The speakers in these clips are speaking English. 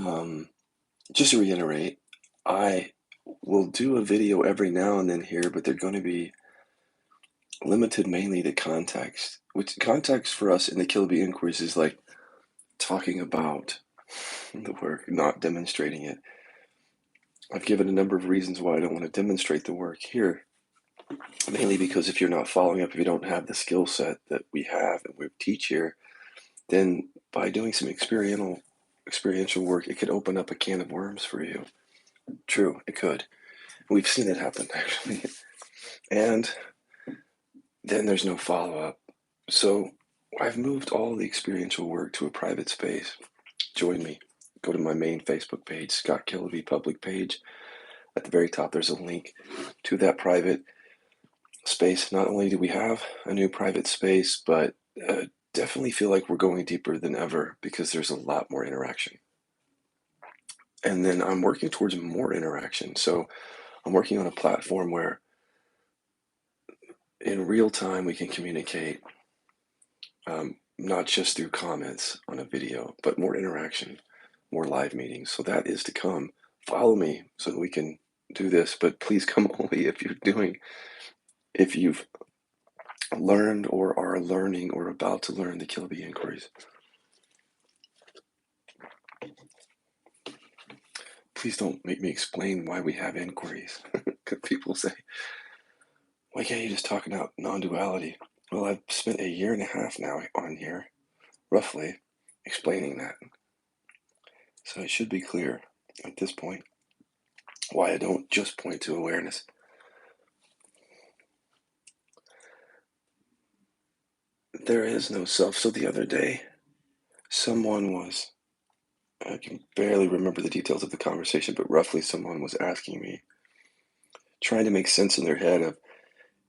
Um, just to reiterate, I will do a video every now and then here, but they're going to be limited mainly to context, which context for us in the Kilby inquiries is like talking about the work, not demonstrating it. I've given a number of reasons why I don't want to demonstrate the work here, mainly because if you're not following up, if you don't have the skill set that we have and we teach here, then by doing some experiential work, it could open up a can of worms for you. True, it could. We've seen it happen, actually. And then there's no follow-up. So I've moved all the experiential work to a private space. Join me. Go to my main Facebook page, Scott Kilby public page. At the very top, there's a link to that private space. Not only do we have a new private space, but definitely feel like we're going deeper than ever because there's a lot more interaction. And then I'm working towards more interaction. So I'm working on a platform where in real time we can communicate, not just through comments on a video, but more interaction, more live meetings. So that is to come. Follow me so that we can do this, but please come only if you've learned or are learning or about to learn the Kilby inquiries. Please don't make me explain why we have inquiries. People say, why can't you just talk about non-duality? Well, I've spent a year and a half now on here, roughly, explaining that. So it should be clear at this point why I don't just point to awareness. There is no self. So the other day, someone was, I can barely remember the details of the conversation, but roughly someone was asking me, trying to make sense in their head of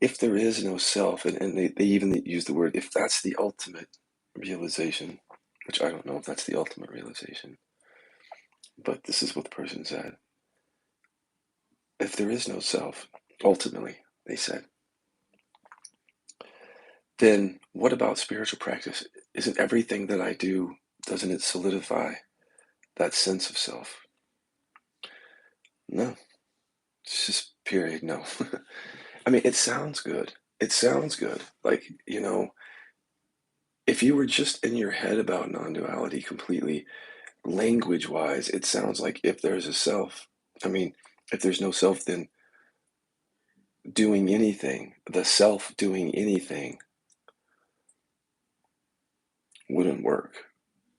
if there is no self, and they even use the word, if that's the ultimate realization, which I don't know if that's the ultimate realization, but this is what the person said. If there is no self, ultimately, they said, then what about spiritual practice? Isn't everything that I do, doesn't it solidify that sense of self? No, it's just period, no. I mean, it sounds good. It sounds good. Like, if you were just in your head about non-duality completely, language-wise, it sounds like if there's a self, I mean, if there's no self, then doing anything, the self doing anything wouldn't work.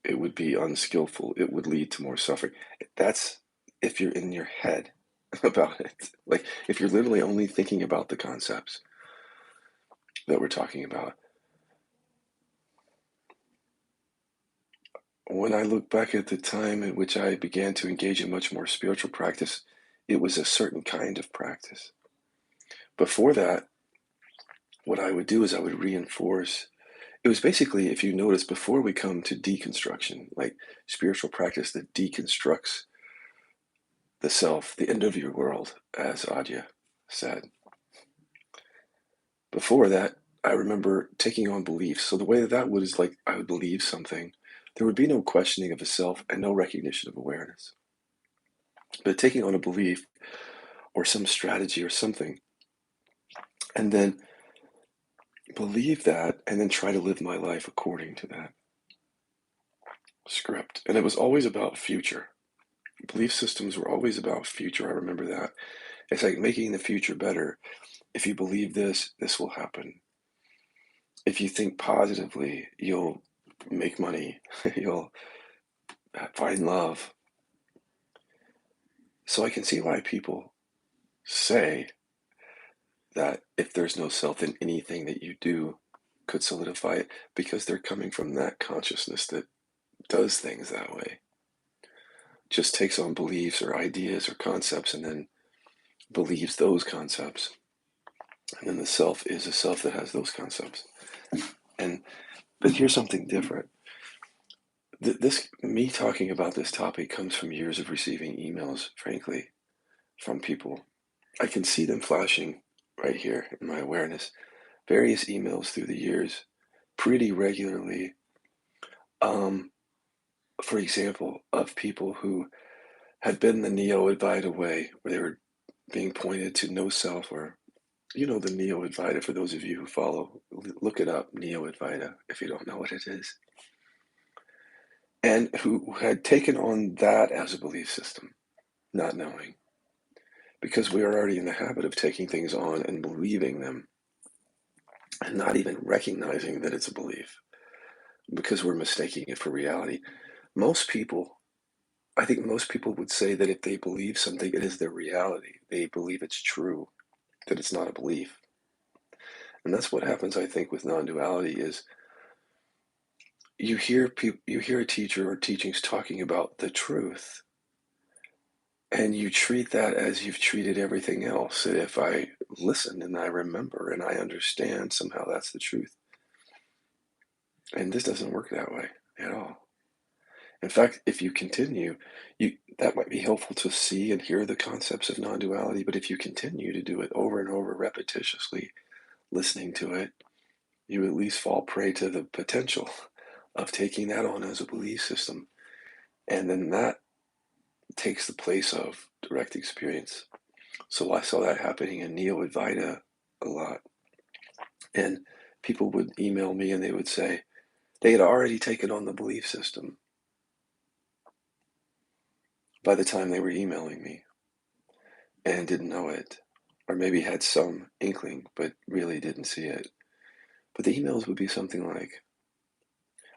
It would be unskillful. It would lead to more suffering. That's if you're in your head about it. Like if you're literally only thinking about the concepts that we're talking about. When I look back at the time in which I began to engage in much more spiritual practice, it was a certain kind of practice. Before that, what I would do is I would reinforce. It was basically, if you notice, before we come to deconstruction, like spiritual practice that deconstructs the self, the end of your world, as Adya said. Before that, I remember taking on beliefs. So the way that would is like I would believe something. There would be no questioning of a self and no recognition of awareness. But taking on a belief or some strategy or something, and then believe that, and then try to live my life according to that script. And it was always about future. Belief systems were always about future. I remember that. It's like making the future better. If you believe this, this will happen. If you think positively, you'll make money, you'll find love. So I can see why people say that if there's no self, then anything that you do could solidify it, because they're coming from that consciousness that does things that way. Just takes on beliefs or ideas or concepts and then believes those concepts. And then the self is a self that has those concepts. But here's something different. Me talking about this topic comes from years of receiving emails, frankly, from people. I can see them flashing right here in my awareness. Various emails through the years, pretty regularly, for example, of people who had been the Neo-Advaita way, where they were being pointed to no self, or the Neo-Advaita, for those of you who follow, look it up, Neo-Advaita, if you don't know what it is, and who had taken on that as a belief system, not knowing, because we are already in the habit of taking things on and believing them and not even recognizing that it's a belief because we're mistaking it for reality. Most people, I think most people would say that if they believe something, it is their reality. They believe it's true, that it's not a belief. And that's what happens, I think, with non-duality is you hear a teacher or teachings talking about the truth, and you treat that as you've treated everything else. If I listen and I remember and I understand, somehow that's the truth. And this doesn't work that way at all. In fact, if you continue, that might be helpful to see and hear the concepts of non-duality, but if you continue to do it over and over repetitiously, listening to it, you at least fall prey to the potential of taking that on as a belief system. And then that takes the place of direct experience. So I saw that happening in Neo-Advaita a lot. And people would email me and they would say they had already taken on the belief system by the time they were emailing me and didn't know it, or maybe had some inkling but really didn't see it. But the emails would be something like,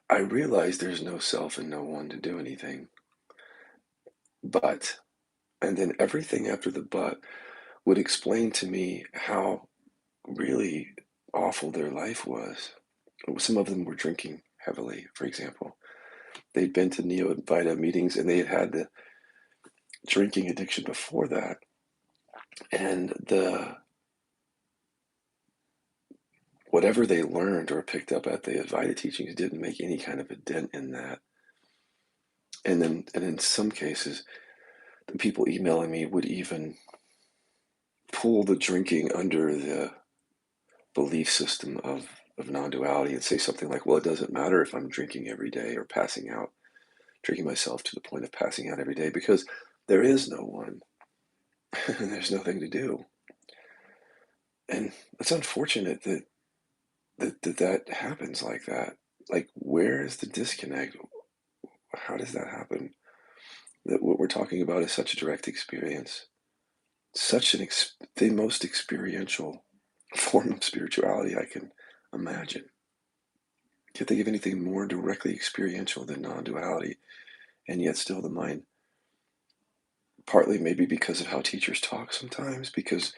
I realize there's no self and no one to do anything, but, and then everything after the but would explain to me how really awful their life was. Some of them were drinking heavily, for example. They'd been to Neo-Advaita meetings and they had had the drinking addiction before that. And whatever they learned or picked up at the Advaita teachings didn't make any kind of a dent in that. And in some cases, the people emailing me would even pull the drinking under the belief system of non-duality and say something like, well, it doesn't matter if I'm drinking every day or passing out, drinking myself to the point of passing out every day, because there is no one and there's nothing to do. And it's unfortunate that happens like that. Like, where is the disconnect? How does that happen? That what we're talking about is such a direct experience, the most experiential form of spirituality I can imagine. Can't think of anything more directly experiential than non-duality, and yet still the mind, partly maybe because of how teachers talk sometimes, because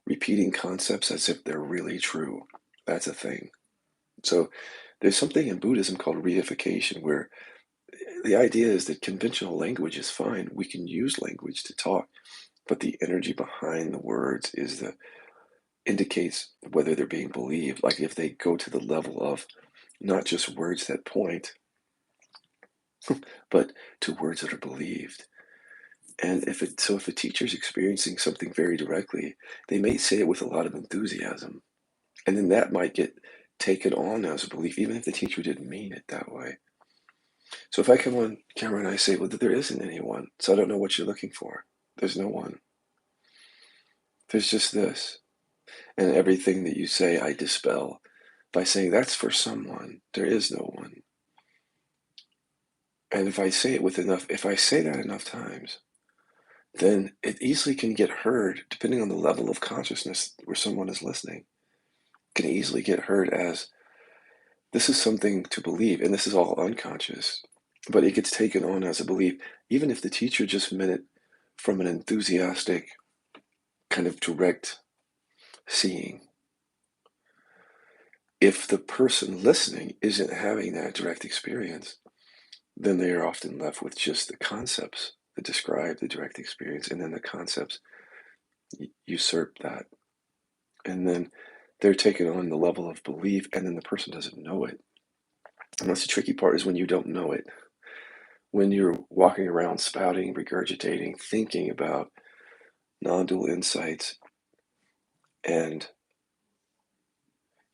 repeating concepts as if they're really true, that's a thing. So there's something in Buddhism called reification, where the idea is that conventional language is fine. We can use language to talk, but the energy behind the words indicates whether they're being believed. Like if they go to the level of not just words that point, but to words that are believed. And if a teacher's experiencing something very directly, they may say it with a lot of enthusiasm, and then that might get taken on as a belief, even if the teacher didn't mean it that way. So if I come on camera and I say, well, there isn't anyone, so I don't know what you're looking for. There's no one. There's just this. And everything that you say, I dispel by saying that's for someone. There is no one. And if I say that enough times, then it easily can get heard, depending on the level of consciousness where someone is listening, can easily get heard as this is something to believe, and this is all unconscious, but it gets taken on as a belief, even if the teacher just meant it from an enthusiastic, kind of direct seeing. If the person listening isn't having that direct experience, then they are often left with just the concepts that describe the direct experience, and then the concepts usurp that. And then they're taken on the level of belief, and then the person doesn't know it. And that's the tricky part, is when you don't know it. When you're walking around spouting, regurgitating, thinking about non-dual insights, and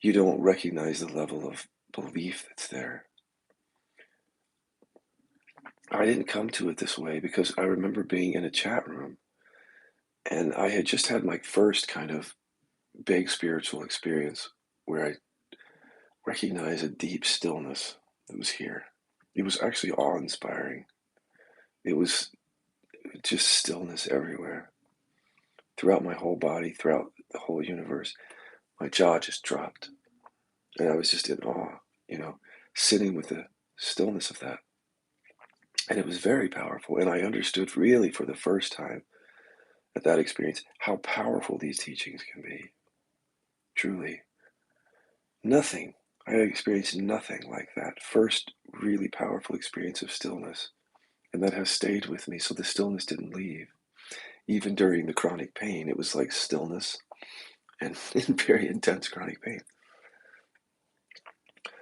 you don't recognize the level of belief that's there. I didn't come to it this way because I remember being in a chat room and I had just had my first kind of big spiritual experience where I recognized a deep stillness that was here. It was actually awe-inspiring. It was just stillness everywhere, throughout my whole body, throughout the whole universe. My jaw just dropped, and I was just in awe, you know, sitting with the stillness of that. And it was very powerful, and I understood really for the first time at that experience how powerful these teachings can be. Truly. Nothing. I experienced nothing like that first really powerful experience of stillness, and that has stayed with me. So the stillness didn't leave. Even during the chronic pain, it was like stillness and very intense chronic pain.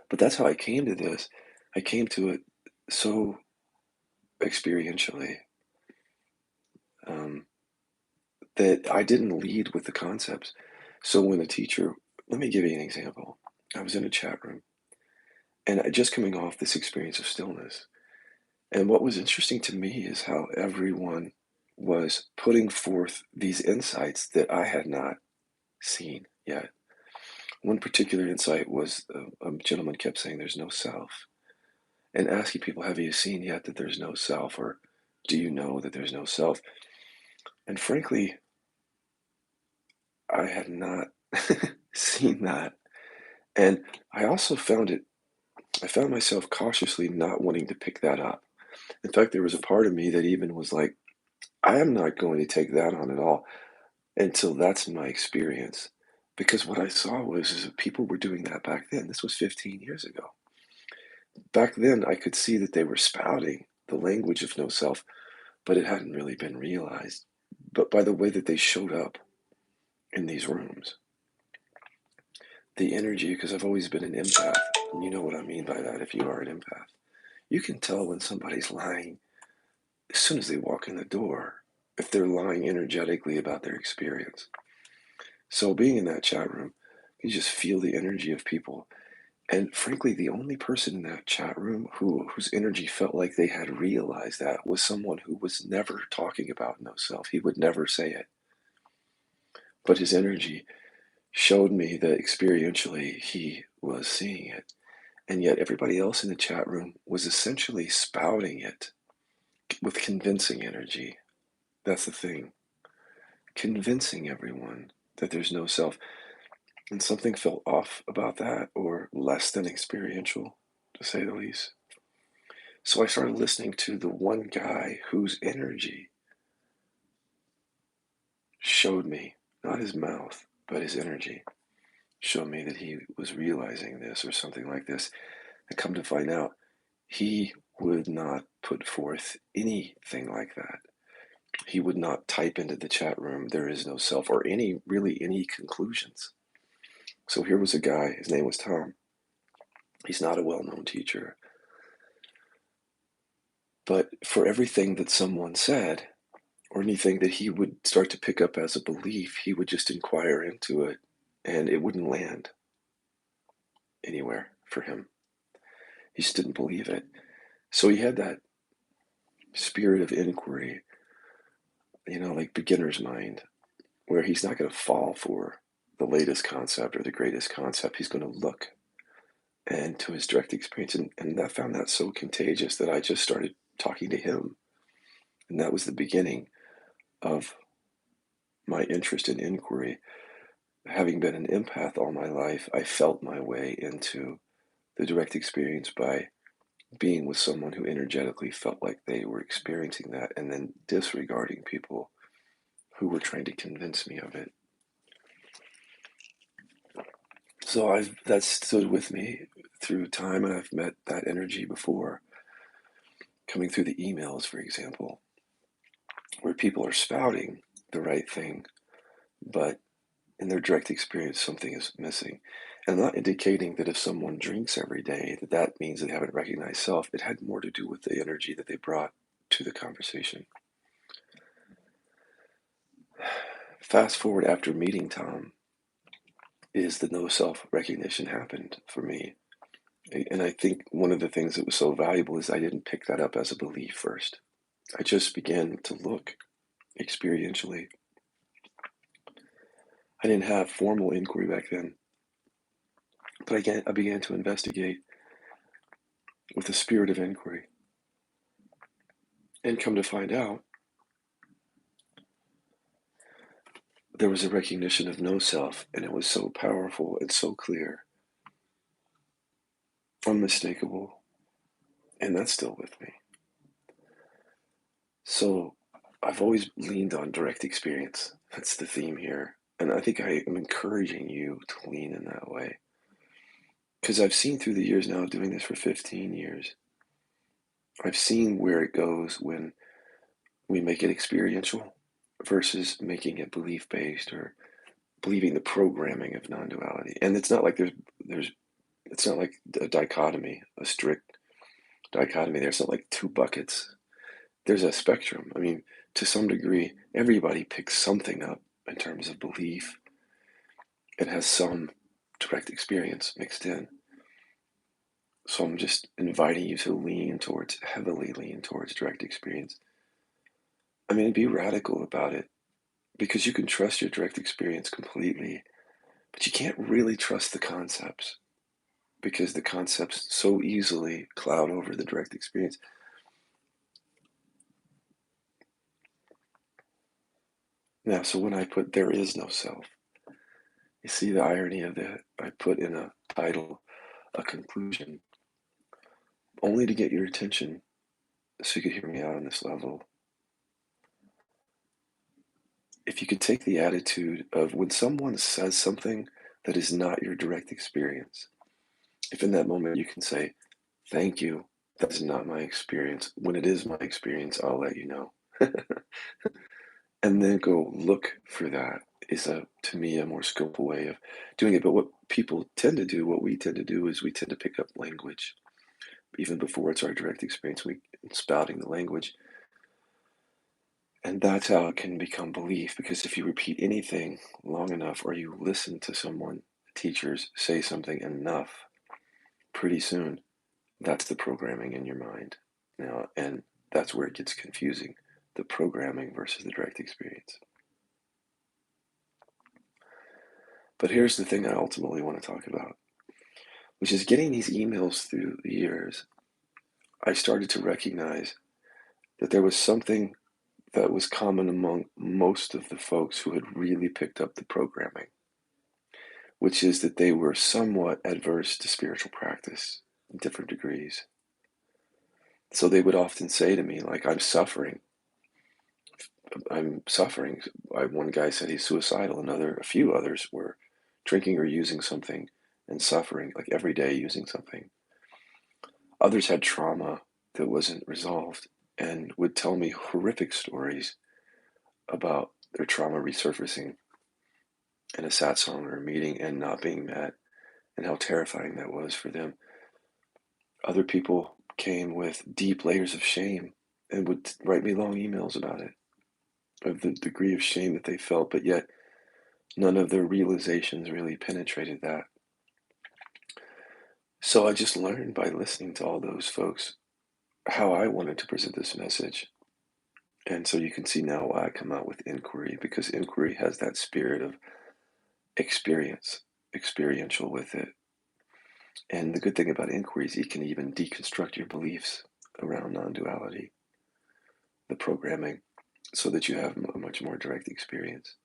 But that's how I came to this. I came to it so experientially, um, that I didn't lead with the concepts. So when a teacher, let me give you an example. I was in a chat room and just coming off this experience of stillness. And what was interesting to me is how everyone was putting forth these insights that I had not seen yet. One particular insight was a gentleman kept saying, "There's no self," and asking people, "Have you seen yet that there's no self?" Or "Do you know that there's no self?" And frankly, I had not seen that. And I also I found myself cautiously not wanting to pick that up. In fact, there was a part of me that even was like, I am not going to take that on at all until that's my experience. Because what I saw was is that people were doing that back then. This was 15 years ago. Back then, I could see that they were spouting the language of no self, but it hadn't really been realized. But by the way that they showed up in these rooms, the energy, because I've always been an empath, and you know what I mean by that if you are an empath. You can tell when somebody's lying as soon as they walk in the door, if they're lying energetically about their experience. So being in that chat room, you just feel the energy of people. And frankly, the only person in that chat room whose energy felt like they had realized that was someone who was never talking about no self. He would never say it. But his energy showed me that experientially he was seeing it. And yet everybody else in the chat room was essentially spouting it with convincing energy. That's the thing. Convincing everyone that there's no self. And something felt off about that, or less than experiential, to say the least. So I started listening to the one guy whose energy showed me, not his mouth, but his energy, showed me that he was realizing this or something like this. And come to find out, he would not put forth anything like that. He would not type into the chat room, "There is no self," or really any conclusions. So here was a guy, his name was Tom. He's not a well-known teacher. But for everything that someone said, or anything that he would start to pick up as a belief, he would just inquire into it, and it wouldn't land anywhere for him. He just didn't believe it. So he had that spirit of inquiry, like beginner's mind, where he's not going to fall for the latest concept or the greatest concept. He's going to look and to his direct experience. And I found that so contagious that I just started talking to him. And that was the beginning of my interest in inquiry. Having been an empath all my life, I felt my way into the direct experience by being with someone who energetically felt like they were experiencing that and then disregarding people who were trying to convince me of it. So that stood with me through time, and I've met that energy before, coming through the emails, for example, where people are spouting the right thing, but in their direct experience, something is missing. And I'm not indicating that if someone drinks every day, that means they haven't recognized self. It had more to do with the energy that they brought to the conversation. Fast forward after meeting Tom, is the no self recognition happened for me. And I think one of the things that was so valuable is I didn't pick that up as a belief first. I just began to look experientially. I didn't have formal inquiry back then, but I began to investigate with a spirit of inquiry and come to find out there was a recognition of no self, and it was so powerful and so clear, unmistakable, and that's still with me. So I've always leaned on direct experience. That's the theme here. And I think I am encouraging you to lean in that way. Because I've seen through the years now of doing this for 15 years, I've seen where it goes when we make it experiential versus making it belief based or believing the programming of non duality. And it's not like it's not like a dichotomy, a strict dichotomy. There's not like two buckets. There's a spectrum. I mean, to some degree, everybody picks something up in terms of belief. It has some direct experience mixed in. So I'm just inviting you to heavily lean towards direct experience. I mean, be radical about it because you can trust your direct experience completely, but you can't really trust the concepts because the concepts so easily cloud over the direct experience. Now, so when I put there is no self, you see the irony of that? I put in a title, a conclusion, only to get your attention so you could hear me out on this level. If you could take the attitude of when someone says something that is not your direct experience, if in that moment you can say, thank you, that's not my experience. When it is my experience, I'll let you know. And then go look for that is to me a more skillful way of doing it. But what people tend to do, what we tend to do is we tend to pick up language even before it's our direct experience, we spouting the language. And that's how it can become belief, because if you repeat anything long enough or you listen to someone, teachers say something enough, pretty soon that's the programming in your mind. Now, and that's where it gets confusing, the programming versus the direct experience. But here's the thing I ultimately want to talk about, which is getting these emails through the years. I started to recognize that there was something that was common among most of the folks who had really picked up the programming, which is that they were somewhat adverse to spiritual practice in different degrees. So they would often say to me, like, I'm suffering. I'm suffering. One guy said he's suicidal. A few others were drinking or using something and suffering, like every day using something. Others had trauma that wasn't resolved and would tell me horrific stories about their trauma resurfacing in a satsang or a meeting and not being met, and how terrifying that was for them. Other people came with deep layers of shame and would write me long emails about it, of the degree of shame that they felt, but yet none of their realizations really penetrated that. So I just learned by listening to all those folks how I wanted to present this message. And so you can see now why I come out with inquiry, because inquiry has that spirit of experiential with it. And the good thing about inquiry is you can even deconstruct your beliefs around non duality, the programming, so that you have a much more direct experience.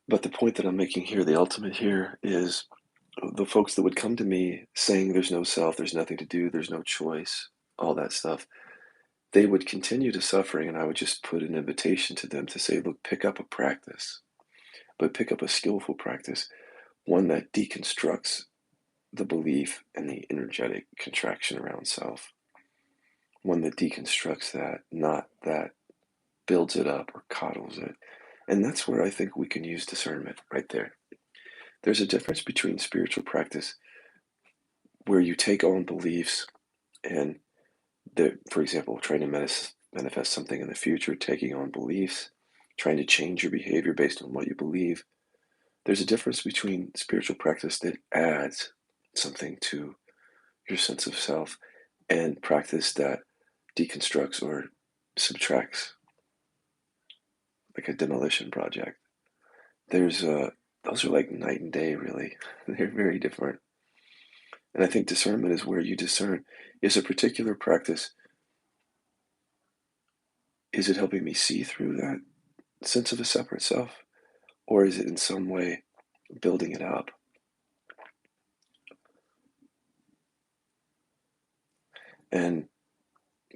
But the point that I'm making here, the ultimate here, is the folks that would come to me saying there's no self, there's nothing to do, there's no choice, all that stuff, they would continue to suffering, and I would just put an invitation to them to say, look, pick up a practice, but pick up a skillful practice, one that deconstructs the belief and the energetic contraction around self, one that deconstructs that, not that builds it up or coddles it. And that's where I think we can use discernment right there. There's a difference between spiritual practice where you take on beliefs and, for example, trying to manifest something in the future, taking on beliefs, trying to change your behavior based on what you believe, There's a difference between spiritual practice that adds something to your sense of self and practice that deconstructs or subtracts, like a demolition project. There's those are like night and day, really. They're very different. And I think discernment is where you discern, is a particular practice, is it helping me see through that sense of a separate self? Or is it in some way building it up? And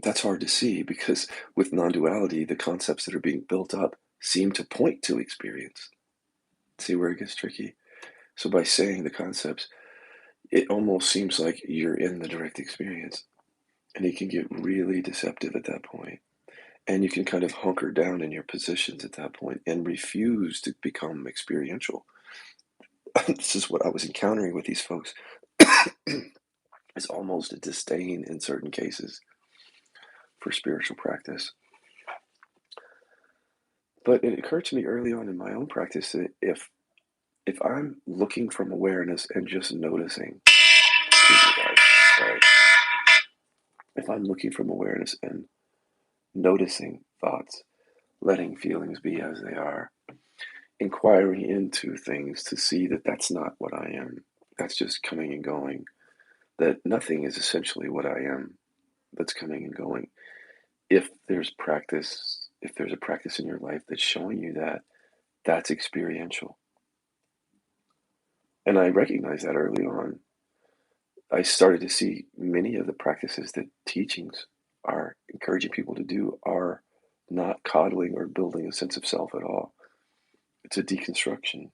that's hard to see because with non duality, the concepts that are being built up seem to point to experience. See where it gets tricky? So by saying the concepts, it almost seems like you're in the direct experience. And it can get really deceptive at that point. And you can kind of hunker down in your positions at that point and refuse to become experiential. This is what I was encountering with these folks. It's almost a disdain in certain cases for spiritual practice. But it occurred to me early on in my own practice that if I'm looking from awareness and just noticing, excuse me guys, sorry, if I'm looking from awareness and noticing thoughts, letting feelings be as they are, inquiring into things to see that that's not what I am, that's just coming and going, that nothing is essentially what I am, that's coming and going. If there's practice, if there's a practice in your life that's showing you that, that's experiential. And I recognized that early on. I started to see many of the practices that teachings are encouraging people to do are not coddling or building a sense of self at all. It's a deconstruction.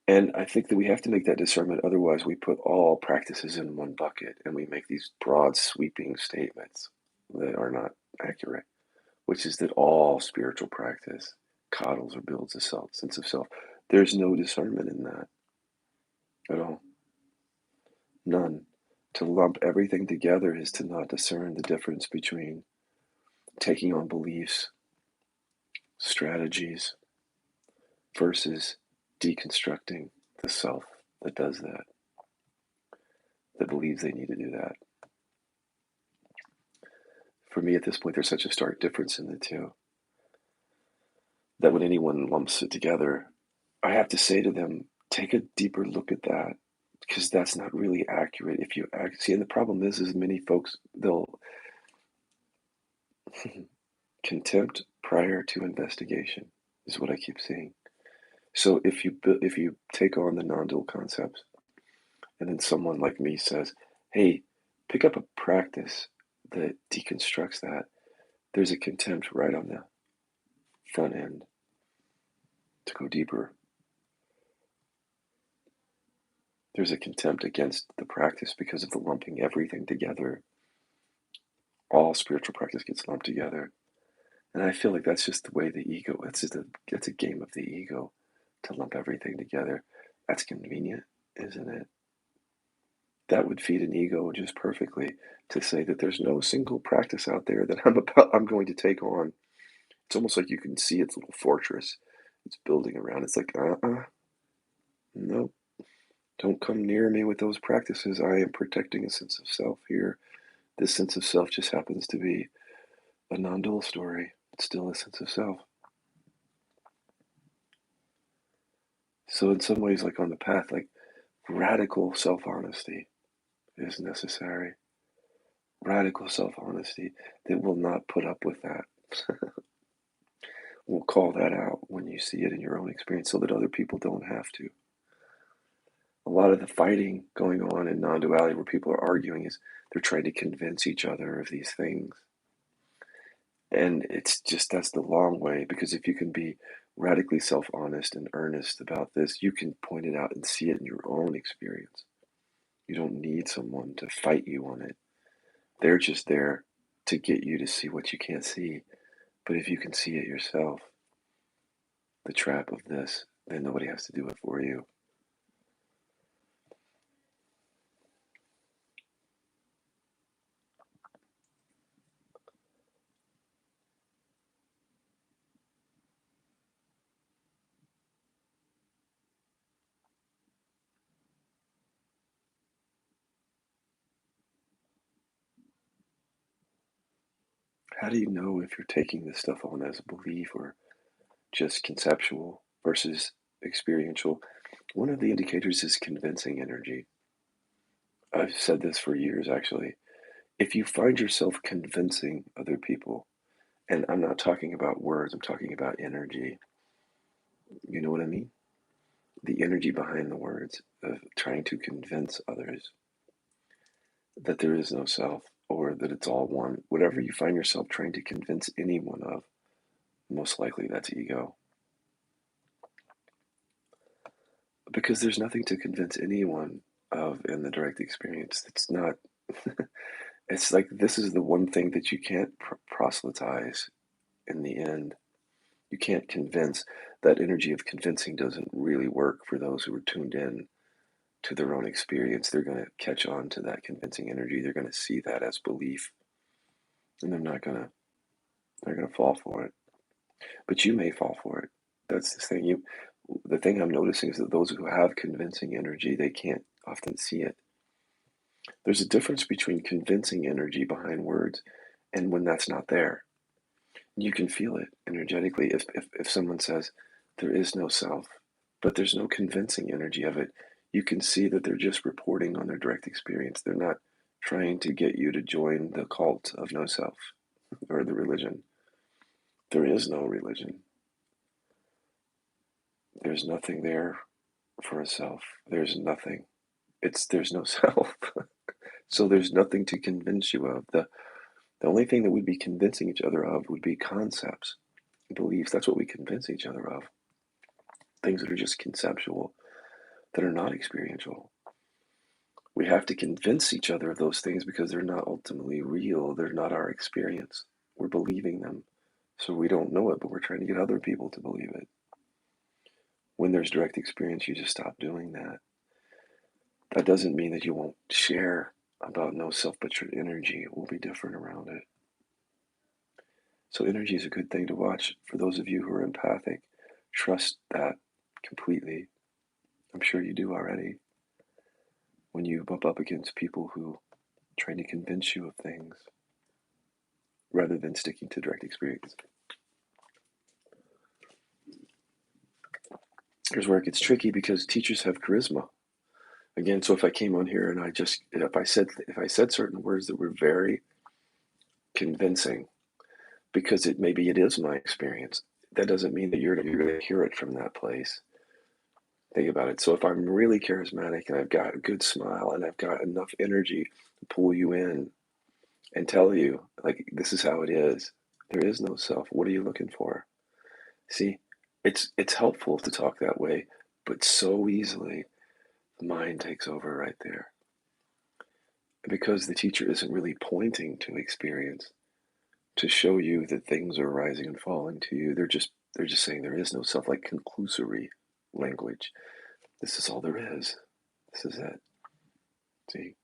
And I think that we have to make that discernment. Otherwise, we put all practices in one bucket and we make these broad, sweeping statements that are not accurate, which is that all spiritual practice coddles or builds a sense of self. There's no discernment in that at all. None. To lump everything together is to not discern the difference between taking on beliefs, strategies, versus deconstructing the self that does that, that believes they need to do that. For me, at this point, there's such a stark difference in the two that when anyone lumps it together, I have to say to them, take a deeper look at that because that's not really accurate. If you see, and the problem is many folks, they'll contempt prior to investigation is what I keep seeing. So if you take on the non-dual concepts, and then someone like me says, "Hey, pick up a practice that deconstructs that," there's a contempt right on the front end to go deeper. There's a contempt against the practice because of the lumping everything together. All spiritual practice gets lumped together, and I feel like that's just the way the ego. It's a game of the ego to lump everything together. That's convenient, isn't it? That would feed an ego just perfectly to say that there's no single practice out there that I'm going to take on. It's almost like you can see its little fortress it's building around. It's like, no, don't come near me with those practices. I am protecting a sense of self here. This sense of self just happens to be a non-dual story. It's still a sense of self. So in some ways, like on the path, like radical self-honesty is necessary. Radical self-honesty that will not put up with that. Will call that out when you see it in your own experience so that other people don't have to. A lot of the fighting going on in non-duality where people are arguing is they're trying to convince each other of these things. And it's just that's the long way because if you can be radically self-honest and earnest about this, you can point it out and see it in your own experience. You don't need someone to fight you on it. They're just there to get you to see what you can't see. But if you can see it yourself, the trap of this, then nobody has to do it for you. How do you know if you're taking this stuff on as a belief or just conceptual versus experiential? One of the indicators is convincing energy. I've said this for years, actually. If you find yourself convincing other people, and I'm not talking about words, I'm talking about energy. You know what I mean? The energy behind the words of trying to convince others that there is no self or that it's all one. Whatever you find yourself trying to convince anyone of, most likely that's ego. Because there's nothing to convince anyone of in the direct experience. It's not, it's like this is the one thing that you can't proselytize in the end. You can't convince. That energy of convincing doesn't really work for those who are tuned in to their own experience. They're going to catch on to that convincing energy. They're going to see that as belief, and they're going to fall for it. But you may fall for it. That's the thing. The thing I'm noticing is that those who have convincing energy, they can't often see it. There's a difference between convincing energy behind words and when that's not there. You can feel it energetically. If someone says there is no self, but there's no convincing energy of it, you can see that they're just reporting on their direct experience. They're not trying to get you to join the cult of no self or the religion. There is no religion. There's nothing there for a self. There's nothing. There's no self. So there's nothing to convince you of. The only thing that we'd be convincing each other of would be concepts, beliefs. That's what we convince each other of. Things that are just conceptual, that are not experiential. We have to convince each other of those things because they're not ultimately real. They're not our experience. We're believing them. So we don't know it, but we're trying to get other people to believe it. When there's direct experience, you just stop doing that. That doesn't mean that you won't share about no self, but your energy will be different around it. So energy is a good thing to watch. For those of you who are empathic, trust that completely. I'm sure you do already. When you bump up against people who are trying to convince you of things rather than sticking to direct experience. Here's where it gets tricky because teachers have charisma. Again, so if I came on here and if I said certain words that were very convincing, because maybe it is my experience, that doesn't mean that you're going to hear it from that place. Think about it. So if I'm really charismatic and I've got a good smile and I've got enough energy to pull you in and tell you, like, this is how it is. There is no self. What are you looking for? See, it's helpful to talk that way, but so easily the mind takes over right there. Because the teacher isn't really pointing to experience to show you that things are rising and falling to you. They're just saying there is no self, like conclusory language. This is all there is. This is it. See?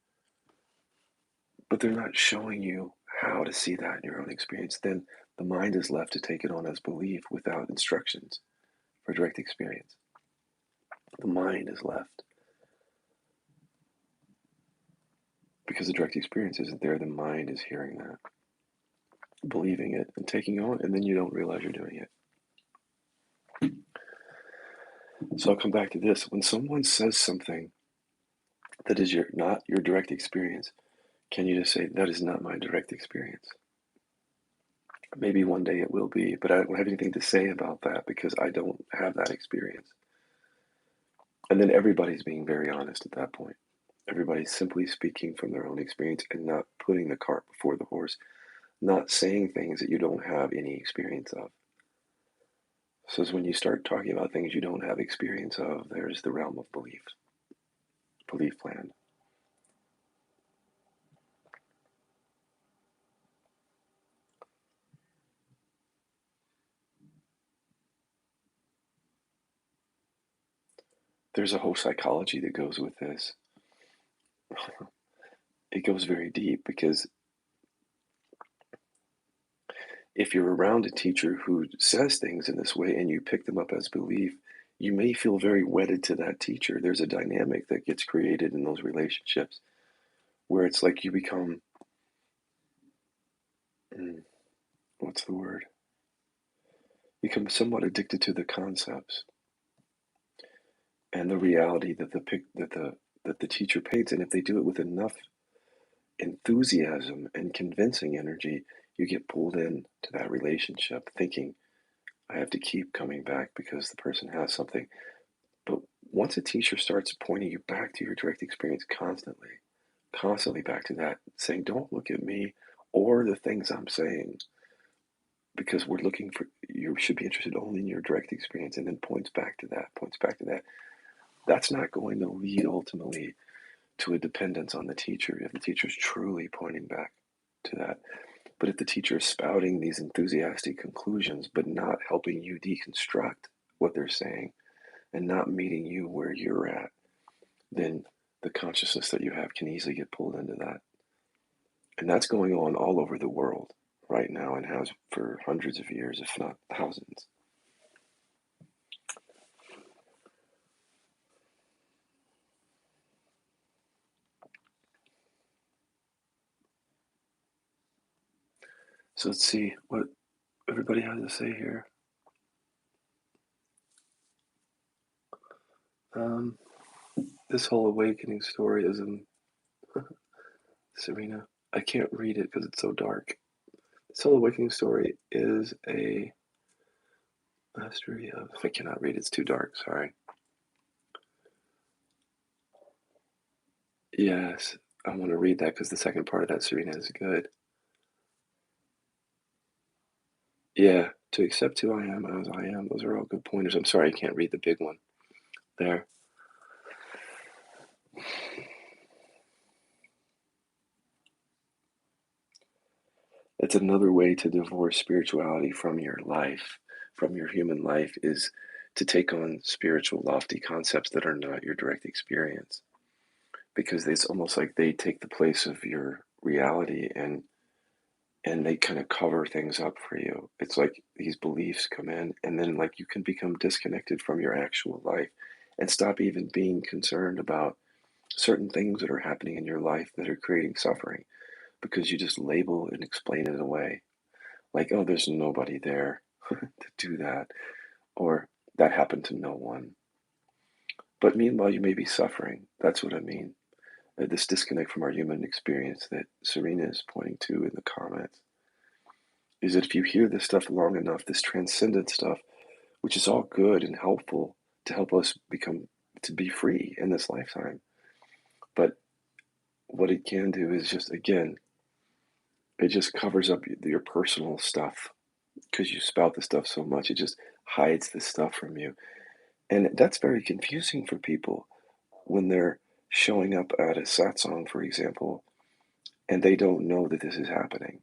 But they're not showing you how to see that in your own experience. Then the mind is left to take it on as belief without instructions for direct experience. The mind is left. Because the direct experience isn't there, the mind is hearing that, believing it, and taking on, and then you don't realize you're doing it. So I'll come back to this. When someone says something that is not your direct experience, can you just say, that is not my direct experience? Maybe one day it will be, but I don't have anything to say about that because I don't have that experience. And then everybody's being very honest at that point. Everybody's simply speaking from their own experience and not putting the cart before the horse, not saying things that you don't have any experience of. So it's when you start talking about things you don't have experience of, there's the realm of belief land. There's a whole psychology that goes with this. It goes very deep because if you're around a teacher who says things in this way and you pick them up as belief, you may feel very wedded to that teacher. There's a dynamic that gets created in those relationships where it's like you become, what's the word? Become somewhat addicted to the concepts and the reality that the teacher paints. And if they do it with enough enthusiasm and convincing energy, you get pulled in to that relationship, thinking, I have to keep coming back because the person has something. But once a teacher starts pointing you back to your direct experience constantly back to that, saying, don't look at me or the things I'm saying, because we're looking for, you should be interested only in your direct experience, and then points back to that. That's not going to lead ultimately to a dependence on the teacher if the teacher is truly pointing back to that. But if the teacher is spouting these enthusiastic conclusions, but not helping you deconstruct what they're saying and not meeting you where you're at, then the consciousness that you have can easily get pulled into that. And that's going on all over the world right now and has for hundreds of years, if not thousands. So let's see what everybody has to say here. Um, this whole awakening story is in Serena. I can't read it because it's so dark. This whole awakening story is a mastery of. I cannot read. It's too dark. Sorry. Yes, I want to read that because the second part of that, Serena, is good. Yeah, to accept who I am as I am. Those are all good pointers. I'm sorry I can't read the big one there. It's another way to divorce spirituality from your life, from your human life, is to take on spiritual, lofty concepts that are not your direct experience. Because it's almost like they take the place of your reality, and they kind of cover things up for you. It's like these beliefs come in, and then like you can become disconnected from your actual life and stop even being concerned about certain things that are happening in your life that are creating suffering, because you just label and explain it away. Like, oh, there's nobody there to do that, or that happened to no one. But meanwhile, you may be suffering. That's what I mean. This disconnect from our human experience that Serena is pointing to in the comments is that if you hear this stuff long enough, this transcendent stuff, which is all good and helpful to help us to be free in this lifetime. But what it can do is just, again, it just covers up your personal stuff because you spout the stuff so much. It just hides this stuff from you. And that's very confusing for people when they're showing up at a satsang, for example, and they don't know that this is happening.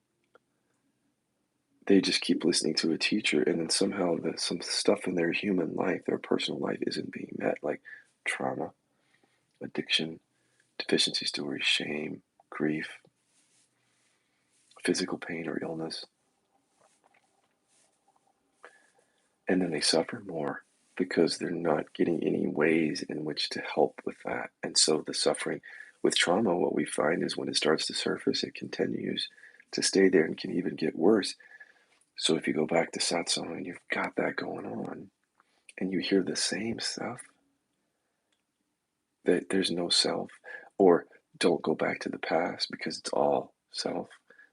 They just keep listening to a teacher, and then somehow some stuff in their human life, their personal life, isn't being met, like trauma, addiction, deficiency stories, shame, grief, physical pain or illness. And then they suffer more because they're not getting any ways in which to help with that. And so the suffering with trauma, what we find is when it starts to surface, it continues to stay there and can even get worse. So if you go back to satsang and you've got that going on and you hear the same stuff, that there's no self, or don't go back to the past because it's all self.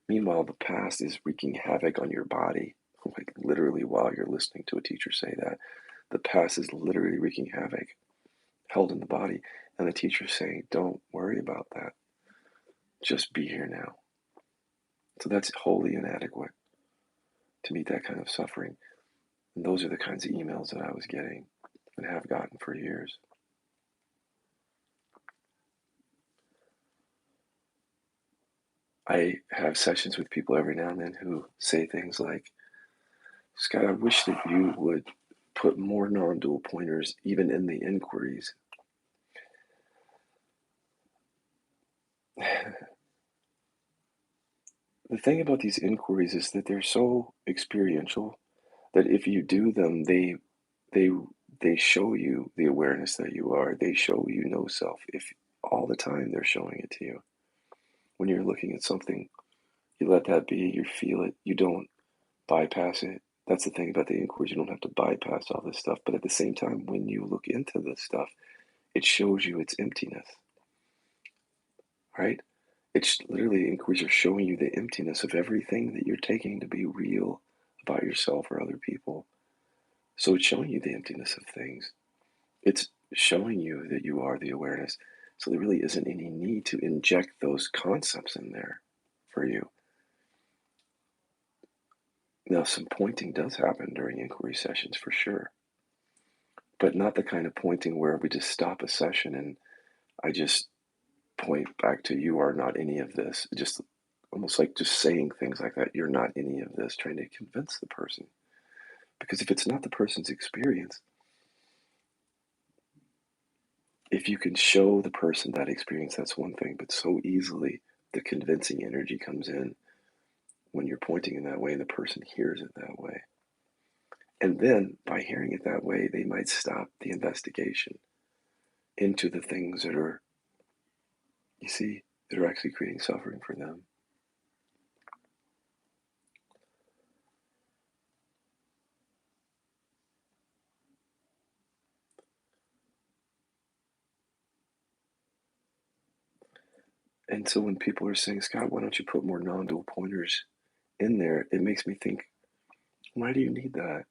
Meanwhile, the past is wreaking havoc on your body, like literally while you're listening to a teacher say that. The past is literally wreaking havoc, held in the body, and the teacher's saying, don't worry about that. Just be here now. So that's wholly inadequate to meet that kind of suffering. And those are the kinds of emails that I was getting and have gotten for years. I have sessions with people every now and then who say things like, Scott, I wish that you would put more non-dual pointers even in the inquiries. The thing about these inquiries is that they're so experiential that if you do them, they they show you the awareness that you are. They show you no self. If all the time they're showing it to you. When you're looking at something, you let that be, you feel it, you don't bypass it. That's the thing about the inquiries. You don't have to bypass all this stuff. But at the same time, when you look into this stuff, it shows you its emptiness, right? It's literally inquiries are showing you the emptiness of everything that you're taking to be real about yourself or other people. So it's showing you the emptiness of things. It's showing you that you are the awareness. So there really isn't any need to inject those concepts in there for you. Now, some pointing does happen during inquiry sessions for sure, but not the kind of pointing where we just stop a session and I just point back to you are not any of this. Just almost like just saying things like that. You're not any of this, trying to convince the person. Because if it's not the person's experience, if you can show the person that experience, that's one thing, but so easily the convincing energy comes in when you're pointing in that way and the person hears it that way. And then by hearing it that way, they might stop the investigation into the things that are, you see, that are actually creating suffering for them. And so when people are saying, Scott, why don't you put more non dual pointers in there? It makes me think, why do you need that?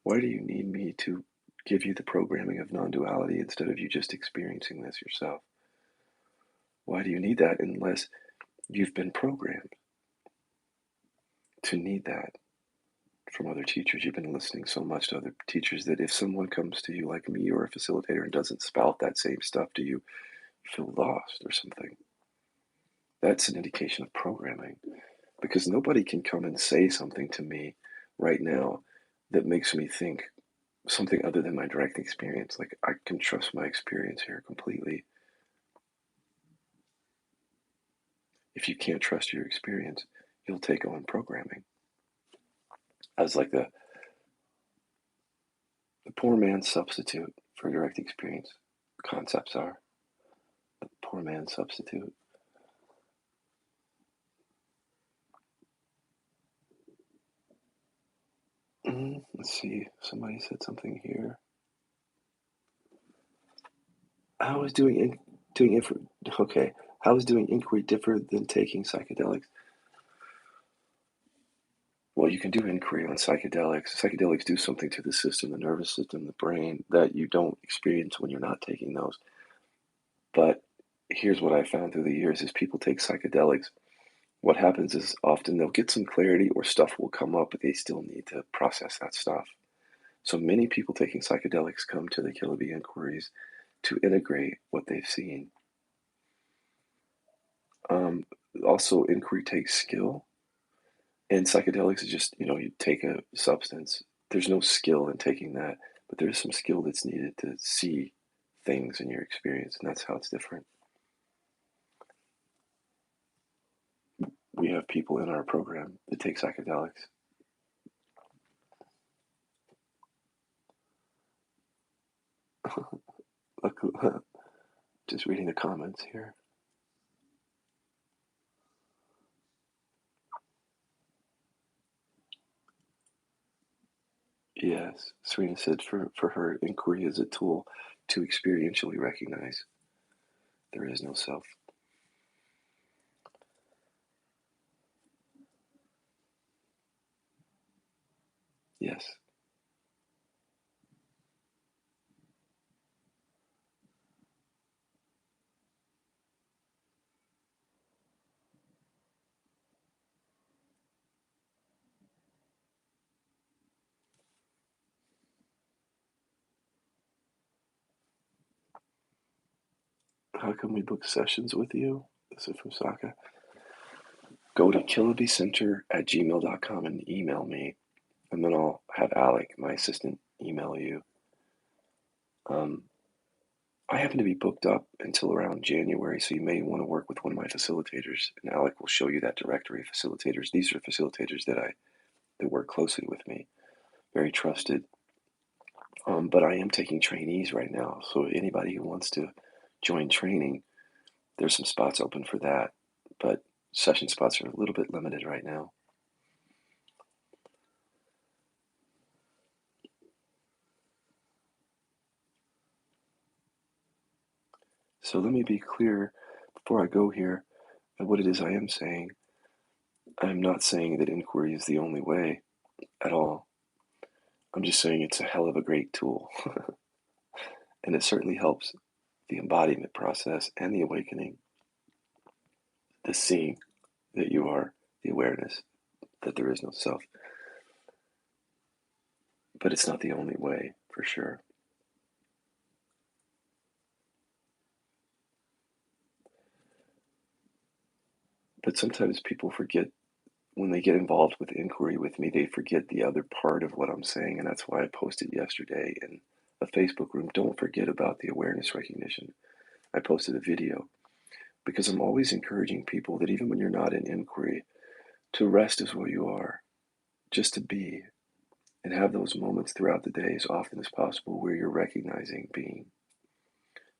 Why do you need me to give you the programming of non duality instead of you just experiencing this yourself? Why do you need that unless you've been programmed to need that from other teachers? You've been listening so much to other teachers that if someone comes to you like me or a facilitator and doesn't spout that same stuff, do you feel lost or something? That's an indication of programming because nobody can come and say something to me right now that makes me think something other than my direct experience. Like I can trust my experience here completely. If you can't trust your experience, you'll take on programming as like the poor man's substitute for direct experience. Concepts are the poor man's substitute. Let's see. Somebody said something here. How is doing okay? How is doing inquiry different than taking psychedelics? Well, you can do inquiry on psychedelics. Psychedelics do something to the system, the nervous system, the brain that you don't experience when you're not taking those. But here's what I found through the years is people take psychedelics. What happens is often they'll get some clarity or stuff will come up, but they still need to process that stuff. So many people taking psychedelics come to the Killer Bee inquiries to integrate what they've seen. Um, Also, inquiry takes skill, and psychedelics is just, you take a substance. There's no skill in taking that, but there's some skill that's needed to see things in your experience, and that's how it's different. We have people in our program that take psychedelics. Look, just reading the comments here. Yes, Serena said for her, inquiry is a tool to experientially recognize there is no self. Yes. How can we book sessions with you? This is from Saka. Go to killabeecenter@gmail.com and email me, and then I'll have Alec, my assistant, email you. Um, I happen to be booked up until around January, so you may want to work with one of my facilitators, and Alec will show you that directory of facilitators. These are facilitators that work closely with me, very trusted. But I am taking trainees right now, so anybody who wants to join training, there's some spots open for that, but session spots are a little bit limited right now. So let me be clear before I go here at what it is I am saying. I'm not saying that inquiry is the only way at all. I'm just saying it's a hell of a great tool. And it certainly helps the embodiment process and the awakening, the seeing that you are, the awareness that there is no self. But it's not the only way, for sure. But sometimes people forget when they get involved with inquiry with me, they forget the other part of what I'm saying. And that's why I posted yesterday in a Facebook room, don't forget about the awareness recognition. I posted a video because I'm always encouraging people that even when you're not in inquiry, to rest as what you are, just to be, and have those moments throughout the day as often as possible where you're recognizing being,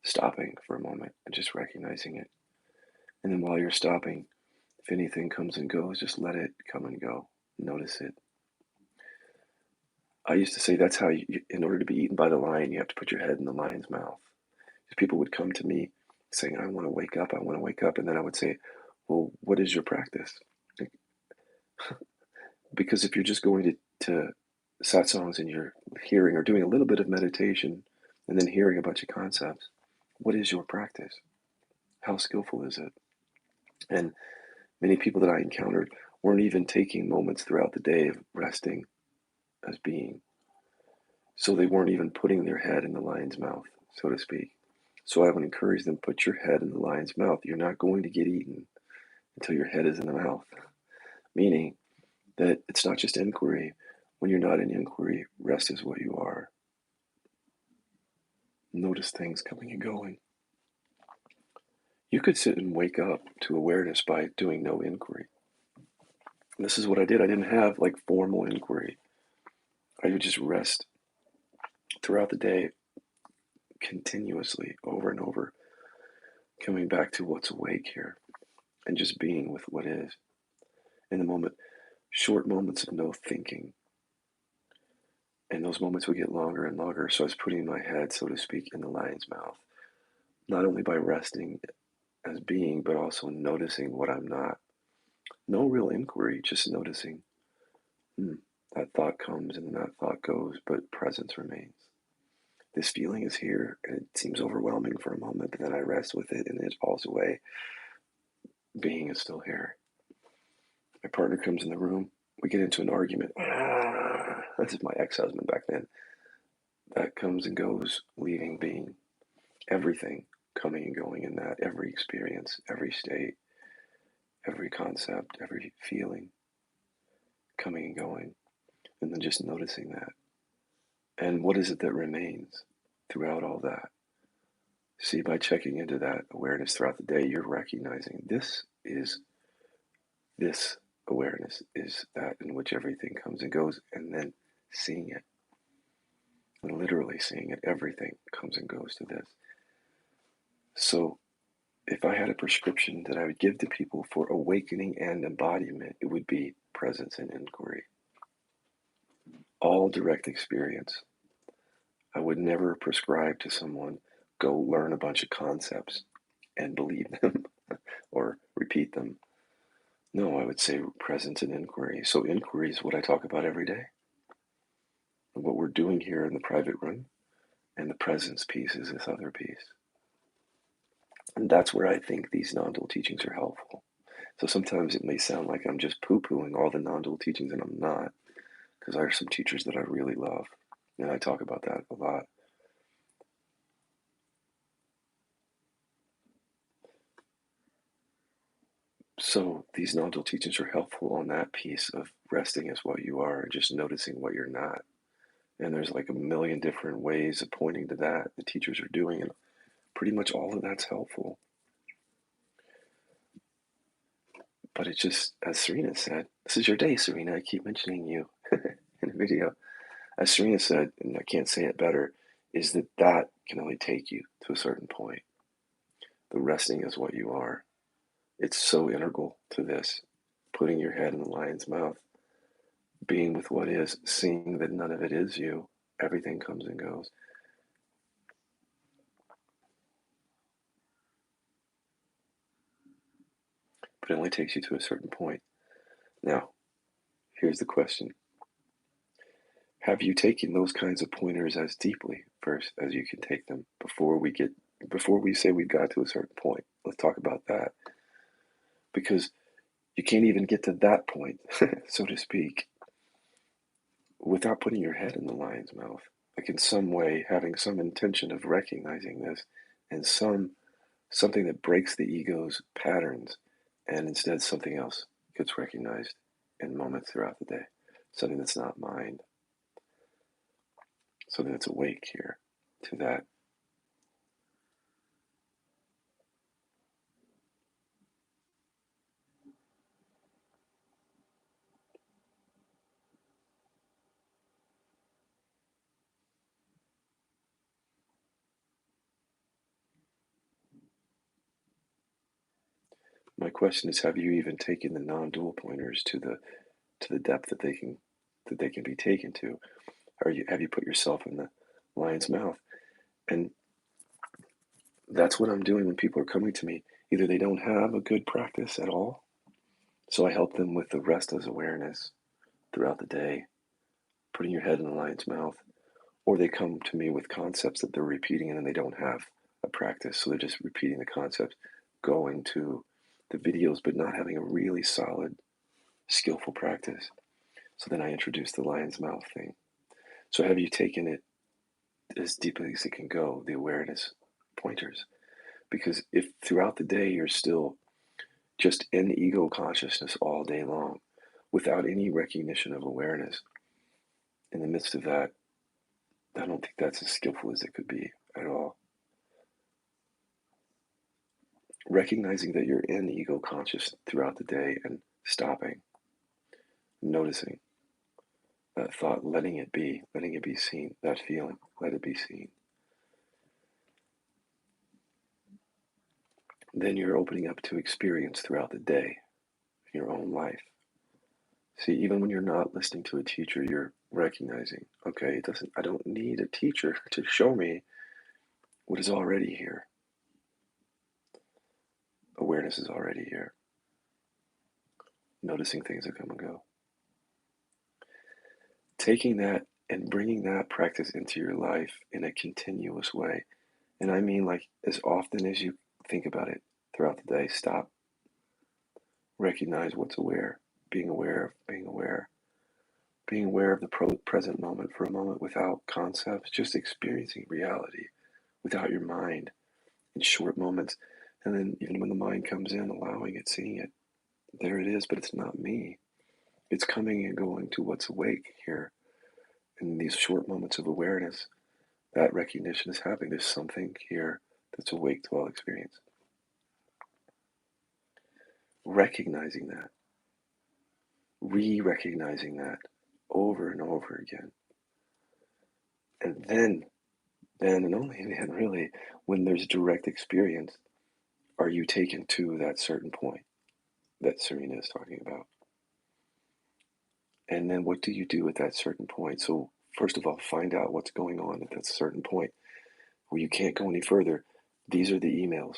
stopping for a moment and just recognizing it. And then while you're stopping, if anything comes and goes, just let it come and go. Notice it. I used to say that's how in order to be eaten by the lion, you have to put your head in the lion's mouth. Because people would come to me saying, I want to wake up, I want to wake up. And then I would say, well, what is your practice? Because if you're just going to satsangs and you're hearing or doing a little bit of meditation and then hearing a bunch of concepts, what is your practice? How skillful is it? And many people that I encountered weren't even taking moments throughout the day of resting as being. So they weren't even putting their head in the lion's mouth, so to speak. So I would encourage them, put your head in the lion's mouth. You're not going to get eaten until your head is in the mouth. Meaning that it's not just inquiry. When you're not in inquiry, rest is what you are. Notice things coming and going. You could sit and wake up to awareness by doing no inquiry. And this is what I did. I didn't have like formal inquiry. I would just rest throughout the day continuously over and over, coming back to what's awake here and just being with what is in the moment. Short moments of no thinking. And those moments would get longer and longer. So I was putting my head, so to speak, in the lion's mouth, not only by resting as being, but also noticing what I'm not. No real inquiry, just noticing. That thought comes and then that thought goes, but presence remains. This feeling is here and it seems overwhelming for a moment, but then I rest with it and it falls away. Being is still here. My partner comes in the room. We get into an argument. This is my ex-husband back then. That comes and goes, leaving being. Everything coming and going in that. Every experience, every state, every concept, every feeling coming and going. And then just noticing that. And what is it that remains throughout all that? See, by checking into that awareness throughout the day, you're recognizing this awareness is that in which everything comes and goes, and then seeing it, and literally seeing it, everything comes and goes to this. So if I had a prescription that I would give to people for awakening and embodiment, it would be presence and inquiry. All direct experience. I would never prescribe to someone, go learn a bunch of concepts and believe them or repeat them. No, I would say presence and inquiry. So inquiry is what I talk about every day. And what we're doing here in the private room, and the presence piece is this other piece. And that's where I think these non-dual teachings are helpful. So sometimes it may sound like I'm just poo-pooing all the non-dual teachings, and I'm not, because there are some teachers that I really love, and I talk about that a lot. So these non-dual teachings are helpful on that piece of resting as what you are and just noticing what you're not. And there's like a million different ways of pointing to that the teachers are doing, and pretty much all of that's helpful. But it's just, as Serena said, this is your day, Serena. I keep mentioning you in the video. As Serena said, and I can't say it better, is that that can only take you to a certain point. The resting is what you are. It's so integral to this. Putting your head in the lion's mouth, being with what is, seeing that none of it is you. Everything comes and goes. but it only takes you to a certain point. Now, here's the question. Have you taken those kinds of pointers as deeply first as you can take them before we say we've got to a certain point? Let's talk about that. Because you can't even get to that point, so to speak, without putting your head in the lion's mouth. Like in some way, having some intention of recognizing this and something that breaks the ego's patterns, and instead something else gets recognized in moments throughout the day. Something that's not mind, something that's awake here to that. My question is, have you even taken the non-dual pointers to the depth that they can be taken to? Have you put yourself in the lion's mouth? And that's what I'm doing when people are coming to me. Either they don't have a good practice at all, so I help them with the rest as awareness throughout the day, putting your head in the lion's mouth, or they come to me with concepts that they're repeating and then they don't have a practice, so they're just repeating the concepts, going to the videos, but not having a really solid, skillful practice. So then I introduce the lion's mouth thing. So have you taken it as deeply as it can go, the awareness pointers? Because if throughout the day you're still just in ego consciousness all day long without any recognition of awareness in the midst of that, I don't think that's as skillful as it could be at all. Recognizing that you're in ego conscious throughout the day and stopping, noticing that thought, letting it be seen, that feeling, let it be seen. Then you're opening up to experience throughout the day, in your own life. See, even when you're not listening to a teacher, you're recognizing, okay, I don't need a teacher to show me what is already here. Awareness is already here. Noticing things that come and go. Taking that and bringing that practice into your life in a continuous way. And I mean, like, as often as you think about it throughout the day, stop, recognize what's aware, being aware of being aware, being aware of the present moment for a moment without concepts, just experiencing reality without your mind in short moments. And then, even when the mind comes in, allowing it, seeing it, there it is, but it's not me. It's coming and going to what's awake here in these short moments of awareness. That recognition is happening. There's something here that's awake to all experience. Recognizing that, re-recognizing that over and over again. And then and only then really, when there's direct experience, are you taken to that certain point that Serena is talking about. And then what do you do at that certain point? So first of all, find out what's going on at that certain point where you can't go any further. These are the emails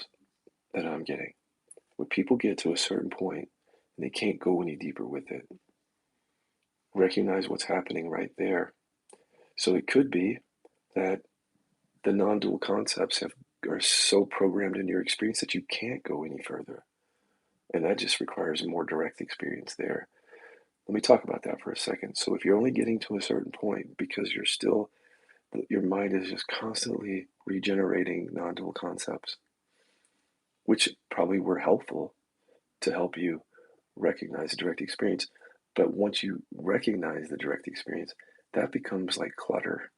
that I'm getting. When people get to a certain point and they can't go any deeper with it, recognize what's happening right there. So it could be that the non-dual concepts are so programmed in your experience that you can't go any further. And that just requires more direct experience there. Let me talk about that for a second. So if you're only getting to a certain point because your mind is just constantly regenerating non-dual concepts, which probably were helpful to help you recognize the direct experience. But once you recognize the direct experience, that becomes like clutter.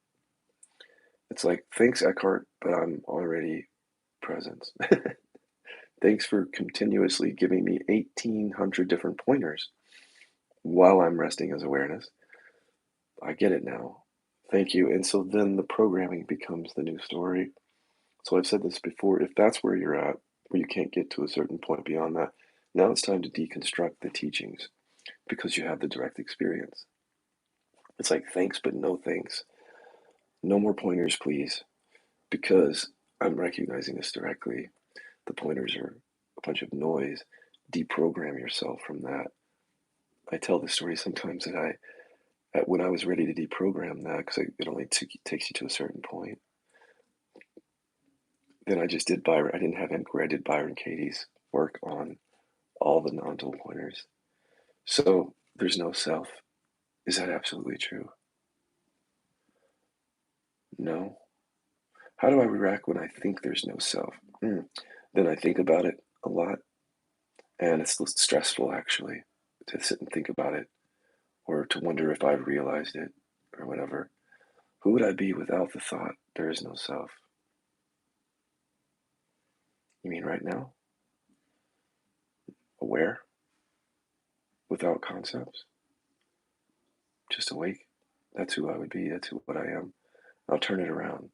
It's like, thanks, Eckhart, but I'm already present. Thanks for continuously giving me 1,800 different pointers while I'm resting as awareness. I get it now. Thank you. And so then the programming becomes the new story. So I've said this before, if that's where you're at, where you can't get to a certain point beyond that, now it's time to deconstruct the teachings because you have the direct experience. It's like, thanks, but no thanks. No more pointers, please, because I'm recognizing this directly. The pointers are a bunch of noise. deprogram yourself from that. I tell the story sometimes that when I was ready to deprogram that, because it only takes you to a certain point, then I just did Byron. I didn't have inquiry. I did Byron Katie's work on all the non-dual pointers. So there's no self. Is that absolutely true? No. How do I react when I think there's no self? Then I think about it a lot, and it's stressful actually to sit and think about it, or to wonder if I've realized it, or whatever. Who would I be without the thought there is no self? You mean right now? Aware? Without concepts? Just awake? That's who I would be. That's what I am. I'll turn it around.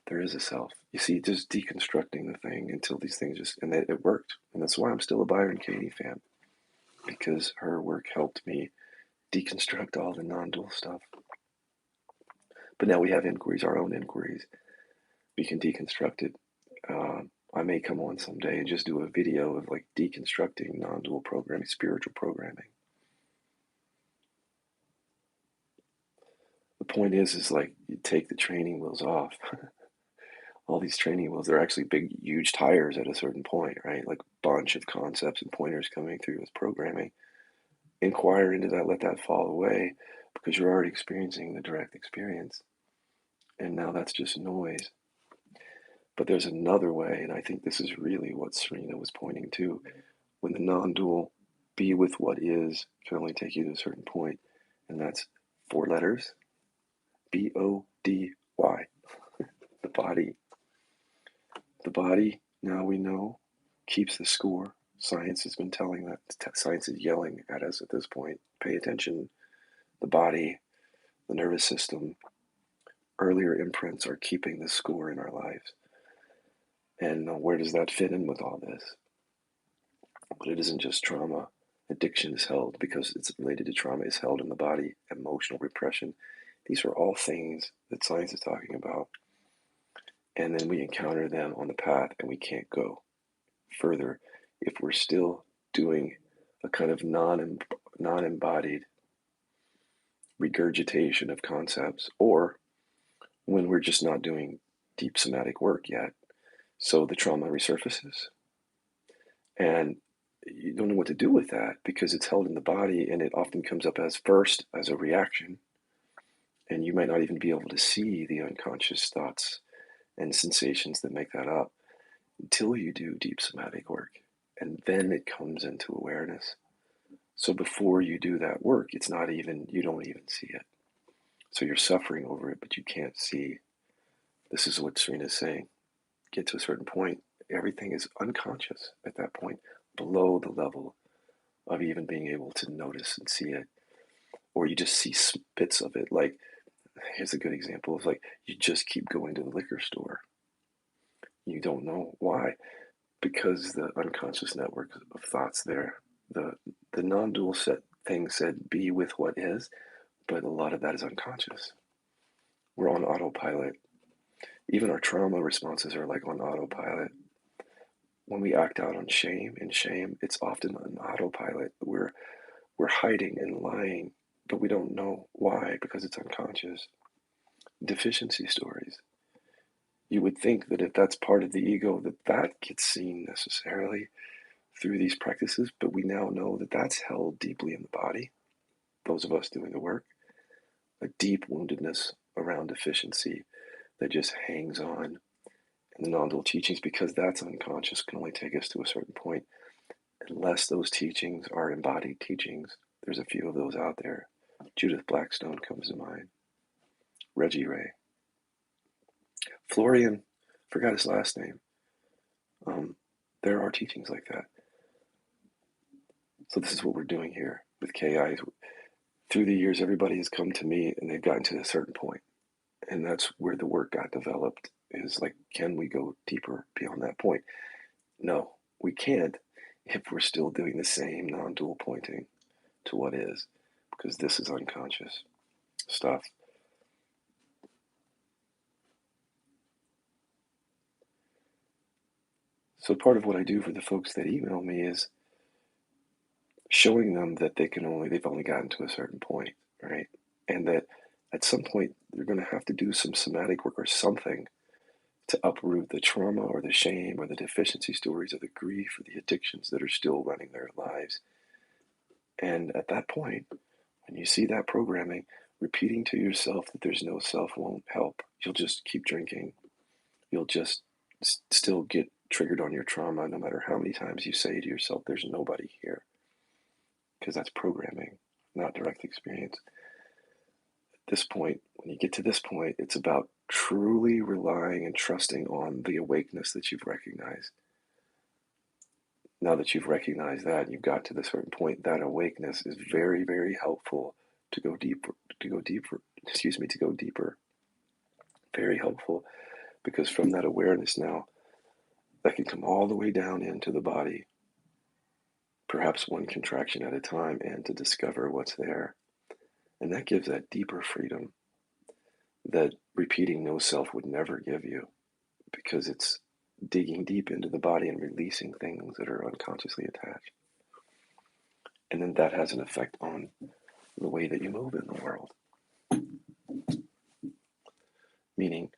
There is a self. You see, just deconstructing the thing until these things and it worked. And that's why I'm still a Byron Katie fan, because her work helped me deconstruct all the non-dual stuff. But now we have inquiries, our own inquiries. We can deconstruct it. I may come on someday and just do a video of like deconstructing non-dual programming, spiritual programming. The point is like you take the training wheels off. All these training wheels, they're actually big, huge tires at a certain point, right? Like a bunch of concepts and pointers coming through with programming. Inquire into that, let that fall away, because you're already experiencing the direct experience. And now that's just noise. But there's another way, and I think this is really what Serena was pointing to. When the non-dual be with what is can only take you to a certain point, and that's 4 letters, B-O-D-Y, the body. The body, now we know, keeps the score. Science has been telling that. Science is yelling at us at this point. Pay attention. The body, the nervous system, earlier imprints are keeping the score in our lives. And where does that fit in with all this? But it isn't just trauma. Addiction is held because it's related to trauma, is held in the body. Emotional repression. These are all things that science is talking about. And then we encounter them on the path and we can't go further if we're still doing a kind of non-embodied regurgitation of concepts, or when we're just not doing deep somatic work yet. So the trauma resurfaces. And you don't know what to do with that because it's held in the body and it often comes up as first as a reaction. And you might not even be able to see the unconscious thoughts and sensations that make that up until you do deep somatic work. And then it comes into awareness. So before you do that work, it's not even, you don't even see it. So you're suffering over it, but you can't see. This is what Serena's saying. Get to a certain point, everything is unconscious at that point, below the level of even being able to notice and see it. Or you just see bits of it. Like, here's a good example of like, you just keep going to the liquor store. You don't know why. Because the unconscious network of thoughts there, the non-dual set thing said be with what is, but a lot of that is unconscious. We're on autopilot. Even our trauma responses are like on autopilot. When we act out on shame, it's often on autopilot. We're hiding and lying, but we don't know why because it's unconscious. Deficiency stories. You would think that if that's part of the ego, that gets seen necessarily through these practices, but we now know that that's held deeply in the body. Those of us doing the work, a deep woundedness around deficiency that just hangs on in the non-dual teachings because that's unconscious, can only take us to a certain point. Unless those teachings are embodied teachings, there's a few of those out there. Judith Blackstone comes to mind. Reggie Ray. Florian, forgot his last name. There are teachings like that. So this is what we're doing here with KI. Through the years, everybody has come to me and they've gotten to a certain point. And that's where the work got developed, is like, can we go deeper beyond that point? No, we can't if we're still doing the same non-dual pointing to what is, because this is unconscious stuff. So part of what I do for the folks that email me is showing them that they've only gotten to a certain point, right? And that at some point they're going to have to do some somatic work or something to uproot the trauma or the shame or the deficiency stories or the grief or the addictions that are still running their lives. And at that point, when you see that programming, repeating to yourself that there's no self won't help. You'll just keep drinking. You'll just still get triggered on your trauma no matter how many times you say to yourself, there's nobody here. Because that's programming, not direct experience. At this point, when you get to this point, it's about truly relying and trusting on the awakeness that you've recognized. Now that you've recognized that and you've got to this certain point, that awakeness is very, very helpful to go deeper, to go deeper. Very helpful because from that awareness now, that can come all the way down into the body, perhaps one contraction at a time, and to discover what's there. And that gives that deeper freedom that repeating no self would never give you because it's digging deep into the body and releasing things that are unconsciously attached. And then that has an effect on the way that you move in the world. Meaning,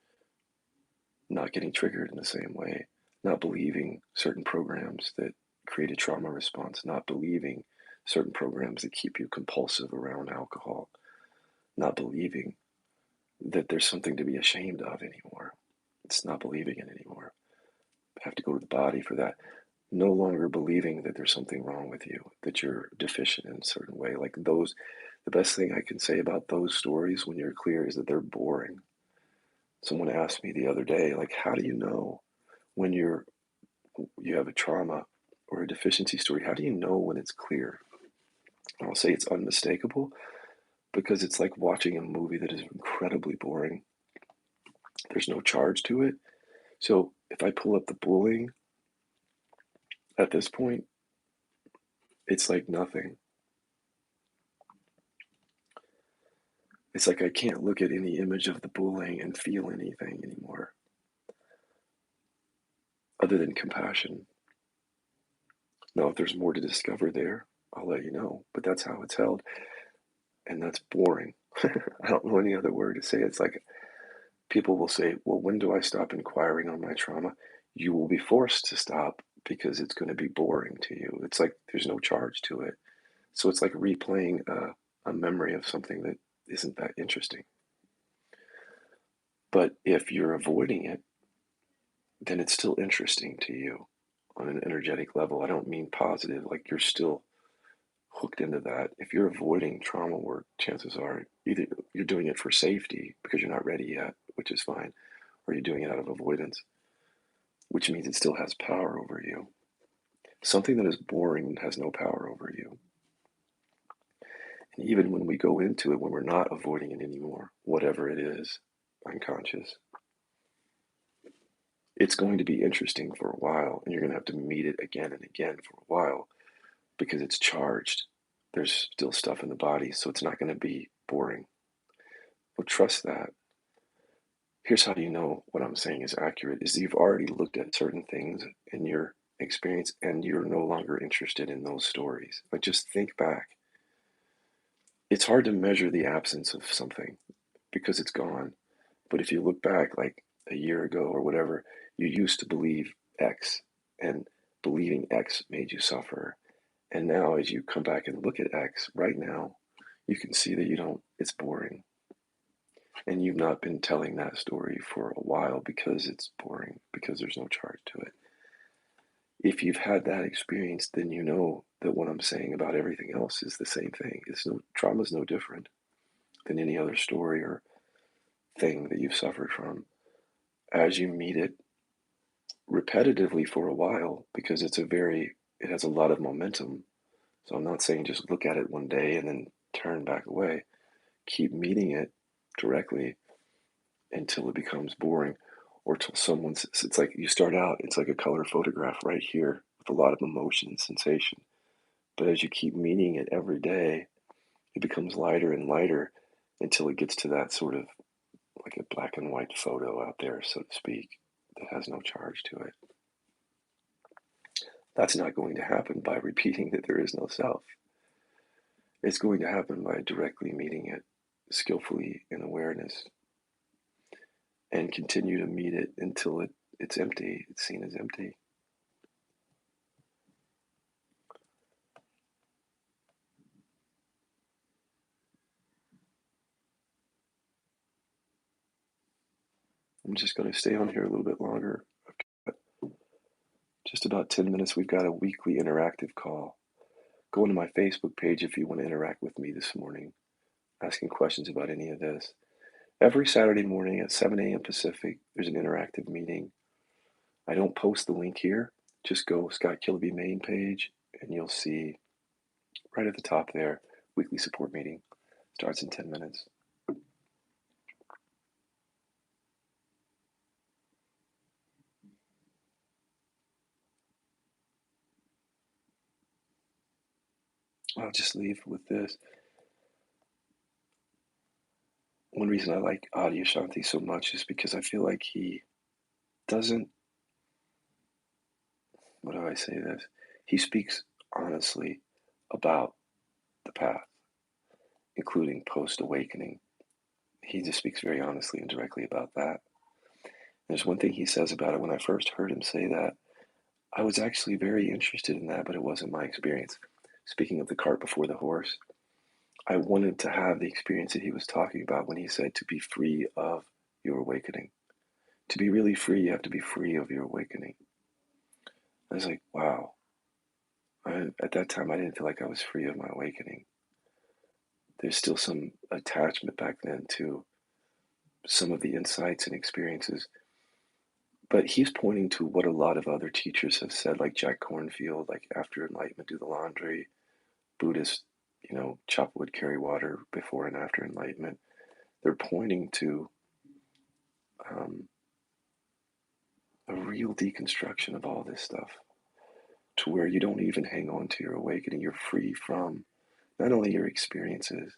not getting triggered in the same way, not believing certain programs that create a trauma response, not believing certain programs that keep you compulsive around alcohol, not believing that there's something to be ashamed of anymore. It's not believing it anymore. Have to go to the body for that. No longer believing that there's something wrong with you, that you're deficient in a certain way. Like those, the best thing I can say about those stories when you're clear is that they're boring. Someone asked me the other day, like, how do you know when you have a trauma or a deficiency story? How do you know when it's clear? And I'll say it's unmistakable because it's like watching a movie that is incredibly boring. There's no charge to it. So if I pull up the bullying at this point, it's like nothing. It's like I can't look at any image of the bullying and feel anything anymore other than compassion. Now, if there's more to discover there, I'll let you know. But that's how it's held. And that's boring. I don't know any other word to say. It's like people will say, well, when do I stop inquiring on my trauma? You will be forced to stop because it's going to be boring to you. It's like there's no charge to it. So it's like replaying a memory of something that isn't that interesting. But if you're avoiding it, then it's still interesting to you on an energetic level. I don't mean positive, like you're still hooked into that. If you're avoiding trauma work, chances are either you're doing it for safety because you're not ready yet, which is fine, or you're doing it out of avoidance, which means it still has power over you. Something that is boring has no power over you. And even when we go into it, when we're not avoiding it anymore, whatever it is, unconscious, it's going to be interesting for a while, and you're going to have to meet it again and again for a while because it's charged. There's still stuff in the body, so it's not going to be boring. But trust that. Here's how you know what I'm saying is accurate is you've already looked at certain things in your experience and you're no longer interested in those stories. Like just think back. It's hard to measure the absence of something because it's gone. But if you look back like a year ago or whatever, you used to believe X and believing X made you suffer. And now as you come back and look at X right now, you can see that you don't, it's boring. And you've not been telling that story for a while because it's boring, because there's no charge to it. If you've had that experience, then you know that what I'm saying about everything else is the same thing. Trauma is no different than any other story or thing that you've suffered from. As you meet it repetitively for a while, because it has a lot of momentum. So I'm not saying just look at it one day and then turn back away. Keep meeting it directly until it becomes boring or till it's like you start out, it's like a color photograph right here with a lot of emotion and sensation. But as you keep meeting it every day, it becomes lighter and lighter until it gets to that sort of like a black and white photo out there, so to speak, that has no charge to it. That's not going to happen by repeating that there is no self. It's going to happen by directly meeting it skillfully in awareness and continue to meet it until it's empty, it's seen as empty. I'm just going to stay on here a little bit longer. Just about 10 minutes. We've got a weekly interactive call. Go into my Facebook page if you want to interact with me this morning, asking questions about any of this. Every Saturday morning at 7 a.m. Pacific, there's an interactive meeting. I don't post the link here. Just go Scott Kiloby main page, and you'll see right at the top there, weekly support meeting. Starts in 10 minutes. I'll just leave with this. One reason I like Adyashanti so much is because I feel like he doesn't, what do I say this? He speaks honestly about the path, including post-awakening. He just speaks very honestly and directly about that. There's one thing he says about it. When I first heard him say that, I was actually very interested in that, but it wasn't my experience. Speaking of the cart before the horse, I wanted to have the experience that he was talking about when he said to be free of your awakening. To be really free, you have to be free of your awakening. I was like, wow. At that time, I didn't feel like I was free of my awakening. There's still some attachment back then to some of the insights and experiences. But he's pointing to what a lot of other teachers have said, like Jack Kornfield, like after enlightenment, do the laundry, Buddhist, chop wood, carry water, before and after enlightenment. They're pointing to um, a real deconstruction of all this stuff to where you don't even hang on to your awakening. You're free from not only your experiences,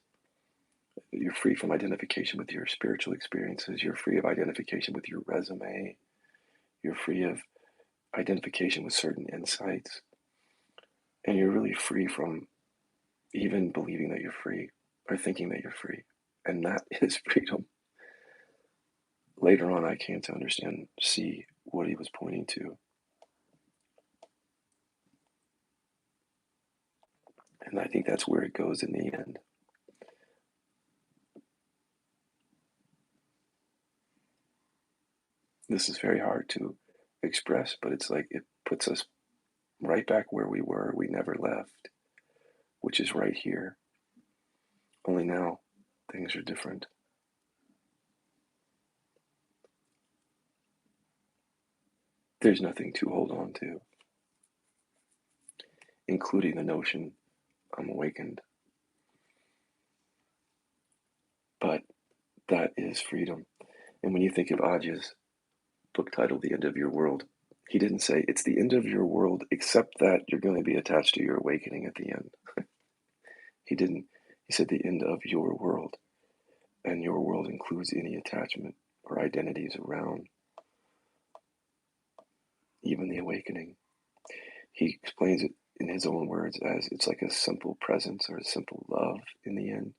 you're free from identification with your spiritual experiences, you're free of identification with your resume, you're free of identification with certain insights, and you're really free from even believing that you're free or thinking that you're free. And that is freedom. Later on, I came to understand, see what he was pointing to. And I think that's where it goes in the end. This is very hard to express, but it's like it puts us right back where we were. We never left, which is right here. Only now things are different. There's nothing to hold on to, including the notion I'm awakened. But that is freedom. And when you think of Aj's book title, The End of Your World, he didn't say it's the end of your world, except that you're going to be attached to your awakening at the end. He didn't. He said the end of your world. And your world includes any attachment or identities around even the awakening. He explains it in his own words as it's like a simple presence or a simple love in the end.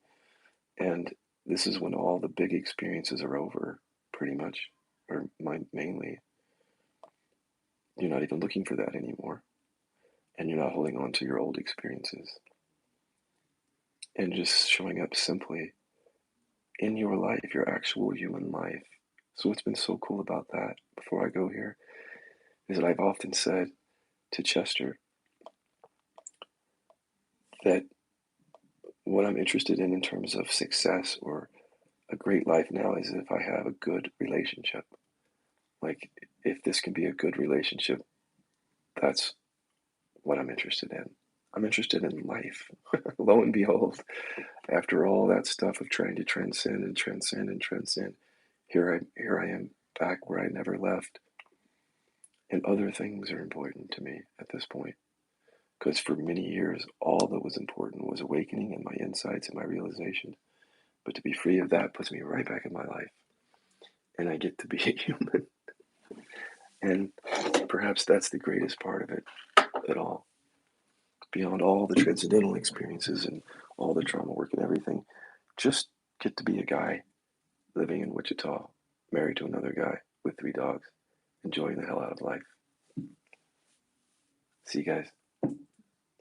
And this is when all the big experiences are over, pretty much, or mainly. You're not even looking for that anymore. And you're not holding on to your old experiences. And just showing up simply in your life, your actual human life. So, what's been so cool about that, before I go here, is that I've often said to Chester that what I'm interested in terms of success or a great life now is if I have a good relationship. Like, if this can be a good relationship, that's what I'm interested in. I'm interested in life. Lo and behold, after all that stuff of trying to transcend and transcend and transcend, here I am back where I never left. And other things are important to me at this point. Because for many years, all that was important was awakening and my insights and my realization. But to be free of that puts me right back in my life. And I get to be a human. And perhaps that's the greatest part of it at all. beyond all the transcendental experiences and all the trauma work and everything, just get to be a guy living in Wichita, married to another guy with 3 dogs, enjoying the hell out of life. See you guys.